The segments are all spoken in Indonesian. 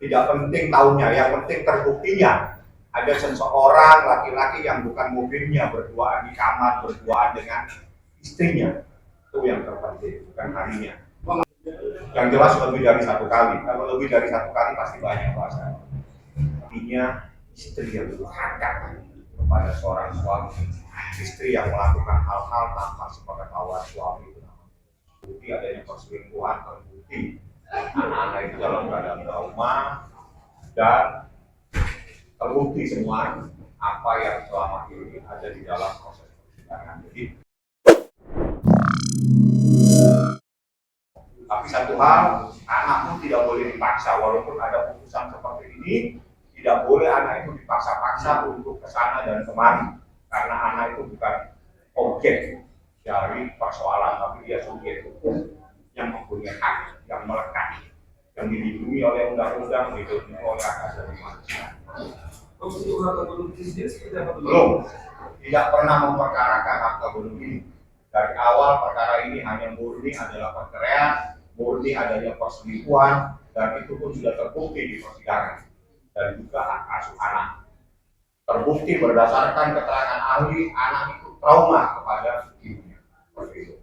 Tidak penting tahunnya, yang penting terbuktinya ada seseorang laki-laki yang bukan mobilnya berduaan di kamar, berduaan dengan istrinya. Itu yang terpenting, bukan harinya. Yang jelas lebih dari satu kali. Kalau lebih dari satu kali pasti banyak bahasa. Artinya istri yang durhaka kepada seorang suami, istri yang melakukan hal-hal tanpa sepengetahuan suami itu. Terbukti adanya perselingkuhan, terbukti anak-anak itu dalam keadaan trauma, dan terbukti semua apa yang selama ini ada di dalam proses persidangan. Jadi, tapi satu hal, anak pun tidak boleh dipaksa, walaupun ada putusan seperti ini, tidak boleh anak itu dipaksa-paksa untuk ke sana dan kemari, karena anak itu bukan objek dari persoalan, tapi dia subjek hukum yang mempunyai hak, yang melekat, yang dilindungi oleh undang-undang, dilindungi oleh hak asasi manusia. Belum, tidak pernah memperkarakan harta gunung ini. Dari awal perkara ini hanya murni adalah perceraian, murni adanya perselingkuhan, dan itu pun sudah terbukti di persidangan. Dan juga hak asuh anak. Terbukti berdasarkan keterangan ahli, anak itu trauma kepada ibunya. Seperti itu.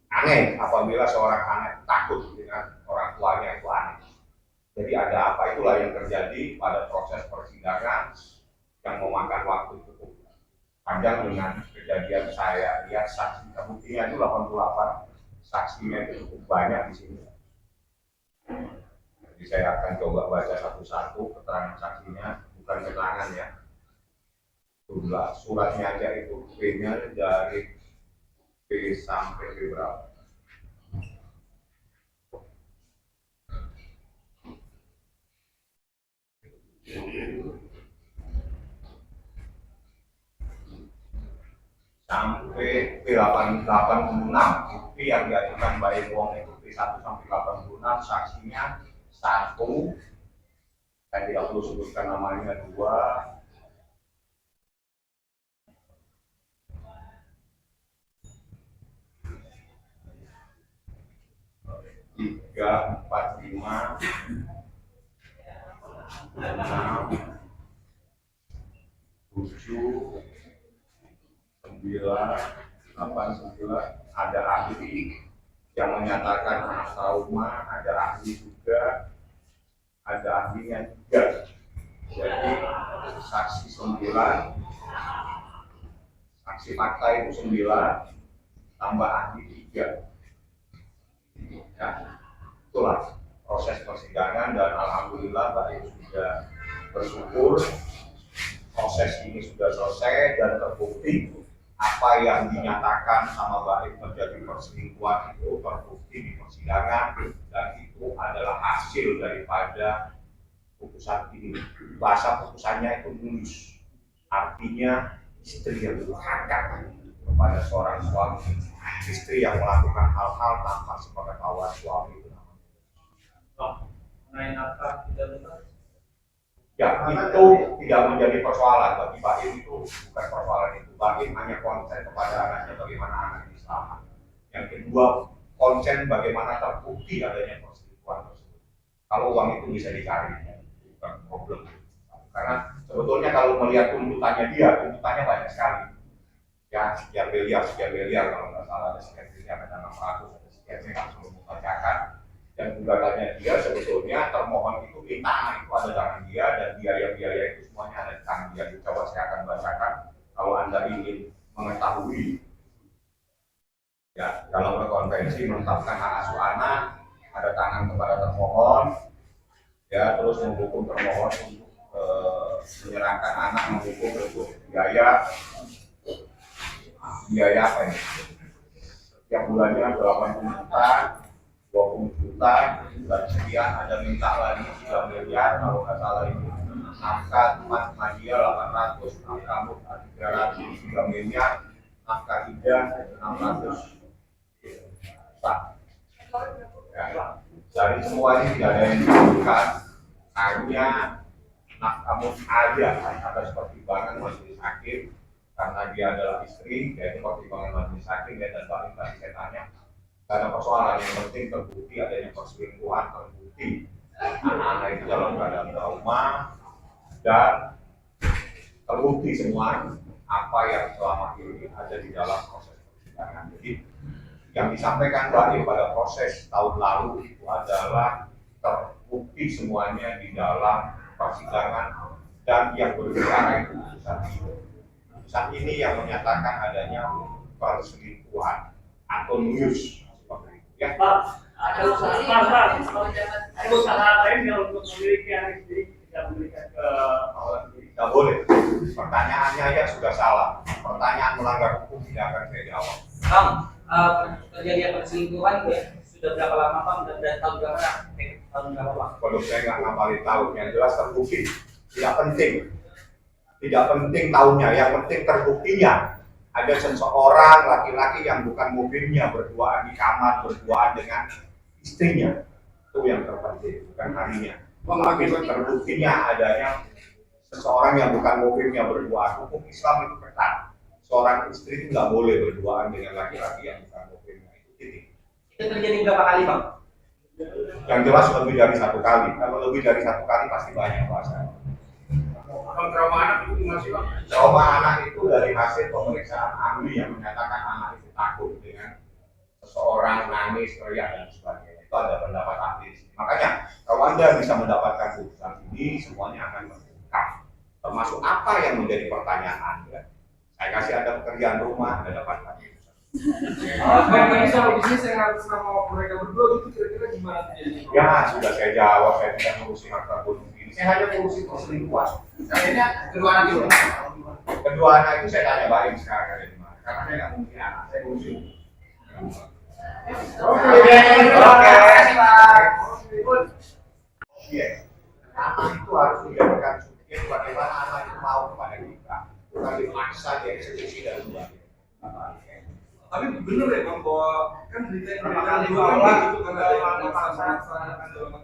Aneh apabila seorang anak takut dengan orang tuanya, itu aneh. Jadi ada apa, itulah yang terjadi pada proses persidangan yang memakan waktu cukup panjang. Dengan kejadian saya lihat saksi, buktinya itu 88, saksinya itu cukup banyak di sini. Jadi saya akan coba baca satu-satu keterangan saksinya, bukan keterangan ya. Suratnya aja itu P-nya dari P sampai P berapa? Sampai P86, bukti yang diajukan Mbak Ewong itu P1 sampai 86, saksinya 1, saya tidak perlu sebutkan namanya, 2, 3, 4, 5, 6, 7, 9, 8, 9, ada ahli yang menyatakan anak trauma, ada ahli juga, ada ahlinya 3. Jadi saksi 9, saksi fakta itu 9, tambah ahli 3. Ya, itulah proses persidangan, dan alhamdulillah Mbak Ibu sudah bersyukur proses ini sudah selesai dan terbukti apa yang dinyatakan sama Mbak Ibu menjadi perselingkuhan itu terbukti di persidangan, dan itu adalah hasil daripada putusan ini. Bahasa putusannya itu mulus, artinya istri yang durhaka kepada seorang suami, istri yang melakukan hal-hal tanpa sepengetahuan suami itu. Ya, itu tidak menjadi persoalan bagi Pak Im, itu bukan persoalan itu. Pak Im hanya konsen kepada anaknya, bagaimana anaknya selamat. Yang kedua, konsen bagaimana terbukti adanya perselingkuhan tersebut. Kalau uang itu bisa dicari, bukan problem. Karena sebetulnya kalau melihat tuntutannya dia, tuntutannya banyak sekali. Ya, sekian miliar kalau nggak salah, ada sekian miliar, ada 600, ada sekian, saya nggak perlu membacakan. Dan gugatannya dia sebetulnya termohon itu minta itu ada tangan dia, dan biaya-biaya itu semuanya ada di tangan dia. Coba saya akan bacakan kalau Anda ingin mengetahui. Ya, dalam konvensi menetapkan hak asuh anak, ada tangan kepada termohon, ya, terus menghukum termohon untuk menyerahkan anak, menghukum untuk biaya apa ini? Setiap bulannya 80 juta, 20 juta, dan sekian ada minta lagi 3 miliar, kalau nggak salah ini nafkah media 800, nafkah muta 300, 3 miliar, nafkah ida 600 juta. Ya, dari semuanya tidak ada yang disebutkan, hanya nafkah muta aja atas pertimbangan majelis hakim, karena dia adalah istri, yaitu pertimbangan majelis hakim, dan paling tadi saya tanya, karena persoalan yang penting terbukti adanya perselingkuhan, terbukti anak-anak itu dalam keadaan trauma dan terbukti semua apa yang selama ini ada di dalam proses persidangan. Jadi yang disampaikan tadi pada proses tahun lalu itu adalah terbukti semuanya di dalam persidangan dan yang berbicara itu putusan ini. Putusan ini yang menyatakan adanya perselingkuhan atau news seperti itu. Ya. Pak, ada usaha lain yang untuk memiliki anak sendiri tidak memberikan ke orang sendiri. Tidak boleh. Pertanyaannya ya sudah salah. Pertanyaan melanggar hukum tidak akan saya jawab. Bang, kejadian perselingkuhan ya, sudah berapa lama Bang dan tahun berapa? Tahun berapa Bang? Kalau saya nggak ngapalin tahun, yang jelas terbukti. Tidak penting. Tidak penting tahunnya, yang penting terbuktinya. Ada seseorang laki-laki yang bukan mobilnya berduaan di kamar, berduaan dengan istrinya. Itu yang terpenting, bukan harinya. Tapi terbuktinya adanya seseorang yang bukan mobilnya berduaan. Hukum Islam itu ketat. Seorang istri itu nggak boleh berduaan dengan laki-laki yang bukan mobilnya. Itu titik. Itu terjadi berapa kali Bang? Yang jelas lebih dari satu kali. Kalau lebih dari satu kali pasti banyak bahasanya. Kalau trauma anak itu masih Bang? Trauma anak itu dari hasil pemeriksaan ahli yang menyatakan anak itu takut dengan seseorang nangis, teriak dan sebagainya. Itu ada pendapat ahli. Makanya kalau Anda bisa mendapatkan putusan ini, semuanya akan terbuka. Termasuk apa yang menjadi pertanyaan Anda. Saya kasih Anda pekerjaan rumah, Anda dapatkan putusan. Bagaimana solusinya saya harus sama mereka berdua itu kira-kira gimana terjadi? Ya sudah saya jawab, saya tidak ngurusi harta bunuh diri. Saya hanya ngurusi perselingkuhan. Akhirnya kedua anak itu. Kedua anak itu saya tanya balik sekarang ada di mana? Karena saya nggak mungkin anak, saya ngurusi. Oke, terima kasih Pak. Iya, anak itu harus dijadikan subjek bagaimana anak itu mau kepada kita, bukan dipaksa dieksekusi dan sebagainya. Tapi bener ya Bang bahwa kan berita yang Berapa kali beredar Bang? gitu kan ada yang memaksa segala macam.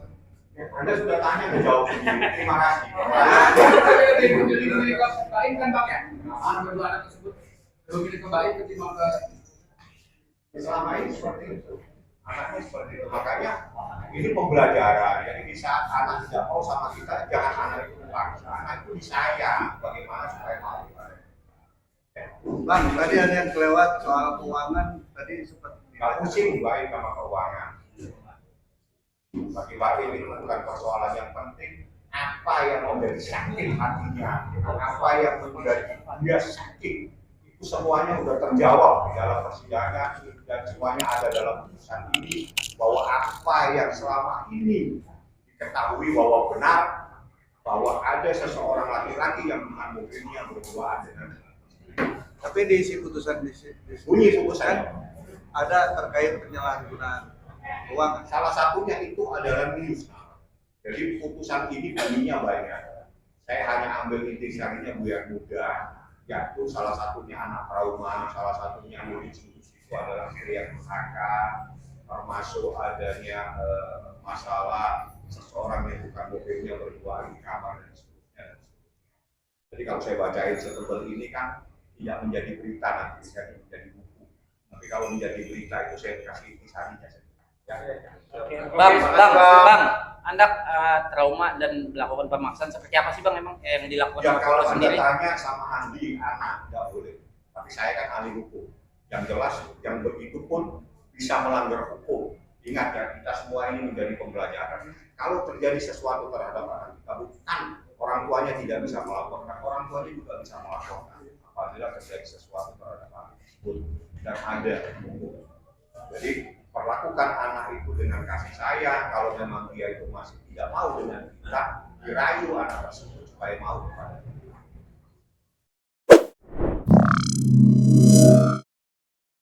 Anda sudah tanya, saya jawab sendiri. Terima kasih. Lebih kebaik kan Bang ya? Anak kedua anak tersebut lebih kebaik ketimbang ke Selama ini seperti itu. Anaknya seperti itu. Makanya ini pembelajaran. Jadi di saat anak tidak mau sama kita, jangan anak itu dipaksa. Anak itu disayang. Bagaimana supaya mau? Bang, tadi ada yang kelewat soal keuangan tadi sempat Nggak pusing baik sama keuangan. Bagi-bagi ini bukan persoalan yang penting. Apa yang menjadi sakit hatinya, apa yang menjadi dia sakit, itu semuanya sudah terjawab di dalam persidangan dan semuanya ada dalam putusan ini bahwa apa yang selama ini diketahui bahwa benar bahwa ada seseorang laki-laki yang bukan mobilnya berduaan dengan. tapi diisi putusan Bunyi putusan. ada terkait penyalahgunaan keuangan. Salah satunya itu adalah news. Jadi putusan ini bunyinya banyak. Saya hanya ambil intisarinya biar mudah. Yaitu salah satunya anak trauma, salah satunya news itu adalah yang tersangka, termasuk adanya masalah seseorang yang bukan mobilnya berduaan di kamar dan seterusnya. Jadi kalau saya bacain setebal ini kan tidak menjadi berita nanti, bisa menjadi buku. Tapi kalau menjadi berita itu saya kasih intisarinya. Bang, Anda trauma dan melakukan pemaksaan seperti apa sih Bang emang yang dilakukan Ya sama kalau keluarga Anda sendiri? tanya sama ahli anak nggak boleh. Tapi saya kan ahli hukum. Yang jelas yang begitu pun bisa melanggar hukum. Ingat ya, kita semua ini menjadi pembelajaran. Kalau terjadi sesuatu terhadap anak kita, bukan orang tuanya tidak bisa melaporkan, orang tuanya juga bisa melaporkan. Apabila terjadi sesuatu terhadap anak tersebut dan ada hukum. Jadi perlakukan anak itu dengan kasih sayang. Kalau memang dia itu masih tidak mau dengan kita, dirayu anak tersebut supaya mau kepada kita.